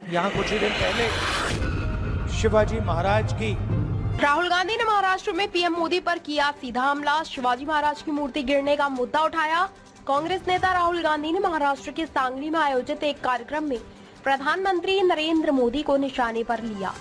यहाँ कुछ ही दिन पहले शिवाजी महाराज की राहुल गांधी ने महाराष्ट्र में पीएम मोदी पर किया सीधा हमला। शिवाजी महाराज की मूर्ति गिरने का मुद्दा उठाया। कांग्रेस नेता राहुल गांधी ने महाराष्ट्र के सांगली में आयोजित एक कार्यक्रम में प्रधानमंत्री नरेंद्र मोदी को निशाने पर लिया।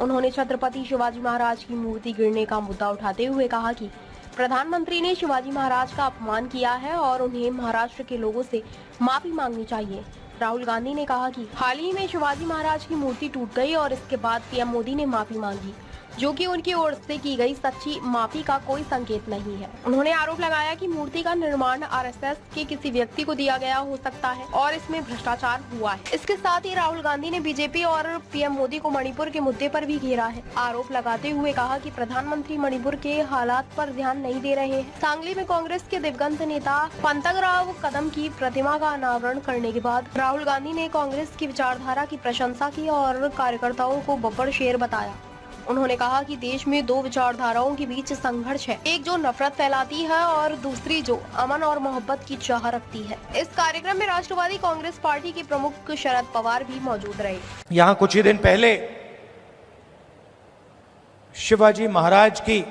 उन्होंने छत्रपति शिवाजी महाराज की मूर्ति गिरने का मुद्दा उठाते हुए कहा कि प्रधानमंत्री ने शिवाजी महाराज का अपमान किया है और उन्हें महाराष्ट्र के लोगों से माफी मांगनी चाहिए। राहुल गांधी ने कहा कि हाल ही में शिवाजी महाराज की मूर्ति टूट गई और इसके बाद पीएम मोदी ने माफी मांगी, जो कि उनकी ओर से की गई सच्ची माफी का कोई संकेत नहीं है। उन्होंने आरोप लगाया कि मूर्ति का निर्माण आरएसएस के किसी व्यक्ति को दिया गया हो सकता है और इसमें भ्रष्टाचार हुआ है। इसके साथ ही राहुल गांधी ने बीजेपी और पीएम मोदी को मणिपुर के मुद्दे पर भी घेरा है। आरोप लगाते हुए कहा कि प्रधानमंत्री मणिपुर के हालात पर ध्यान नहीं दे रहे हैं। सांगली में कांग्रेस के दिवंगत नेता पंतगराव कदम की प्रतिमा का अनावरण करने के बाद राहुल गांधी ने कांग्रेस की विचारधारा की प्रशंसा की और कार्यकर्ताओं को बब्बर शेर बताया। उन्होंने कहा कि देश में दो विचारधाराओं के बीच संघर्ष है, एक जो नफरत फैलाती है और दूसरी जो अमन और मोहब्बत की चाह रखती है। इस कार्यक्रम में राष्ट्रवादी कांग्रेस पार्टी के प्रमुख शरद पवार भी मौजूद रहे। यहाँ कुछ ही दिन पहले शिवाजी महाराज की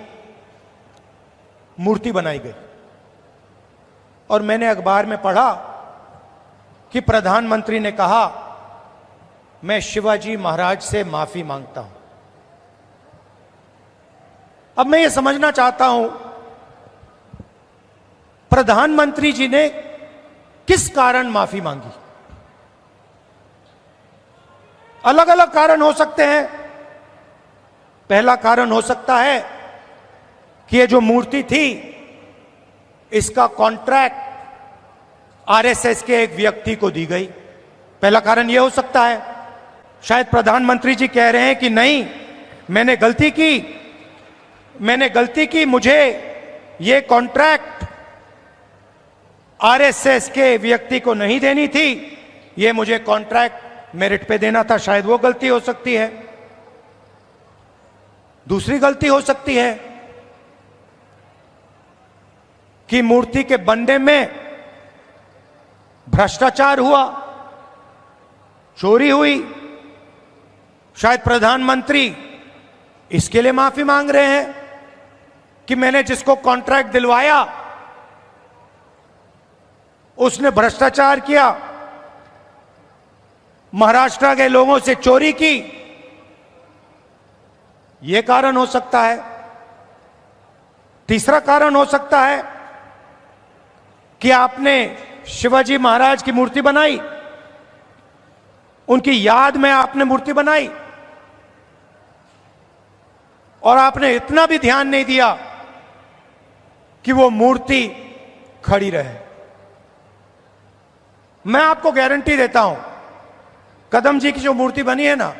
मूर्ति बनाई गई और मैंने अखबार में पढ़ा कि प्रधानमंत्री ने कहा, मैं शिवाजी महाराज से माफी मांगता हूं। अब मैं ये समझना चाहता हूं, प्रधानमंत्री जी ने किस कारण माफी मांगी। अलग अलग कारण हो सकते हैं। पहला कारण हो सकता है कि ये जो मूर्ति थी इसका कॉन्ट्रैक्ट आरएसएस के एक व्यक्ति को दी गई। पहला कारण यह हो सकता है। शायद प्रधानमंत्री जी कह रहे हैं कि नहीं, मैंने गलती की, मुझे ये कॉन्ट्रैक्ट आरएसएस के व्यक्ति को नहीं देनी थी, ये मुझे कॉन्ट्रैक्ट मेरिट पे देना था। शायद वो गलती हो सकती है। दूसरी गलती हो सकती है कि मूर्ति के बनने में भ्रष्टाचार हुआ, चोरी हुई। शायद प्रधानमंत्री इसके लिए माफी मांग रहे हैं कि मैंने जिसको कॉन्ट्रैक्ट दिलवाया उसने भ्रष्टाचार किया, महाराष्ट्र के लोगों से चोरी की। यह कारण हो सकता है। तीसरा कारण हो सकता है कि आपने शिवाजी महाराज की मूर्ति बनाई, उनकी याद में आपने मूर्ति बनाई और आपने इतना भी ध्यान नहीं दिया कि वो मूर्ति खड़ी रहे। मैं आपको गारंटी देता हूं, कदम जी की जो मूर्ति बनी है ना,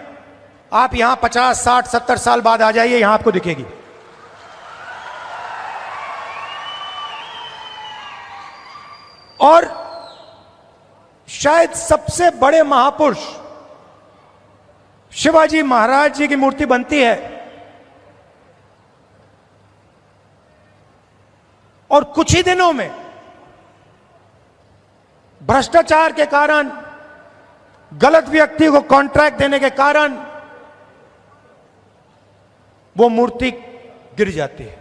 आप यहां 50, 60, 70 साल बाद आ जाइए, यहां आपको दिखेगी। और शायद सबसे बड़े महापुरुष शिवाजी महाराज जी की मूर्ति बनती है और कुछ ही दिनों में भ्रष्टाचार के कारण, गलत व्यक्ति को कॉन्ट्रैक्ट देने के कारण वो मूर्ति गिर जाती है।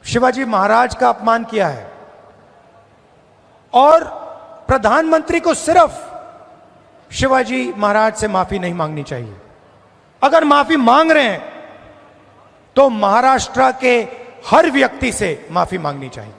शिवाजी महाराज का अपमान किया है और प्रधानमंत्री को सिर्फ शिवाजी महाराज से माफी नहीं मांगनी चाहिए। अगर माफी मांग रहे हैं तो महाराष्ट्र के हर व्यक्ति से माफी मांगनी चाहिए।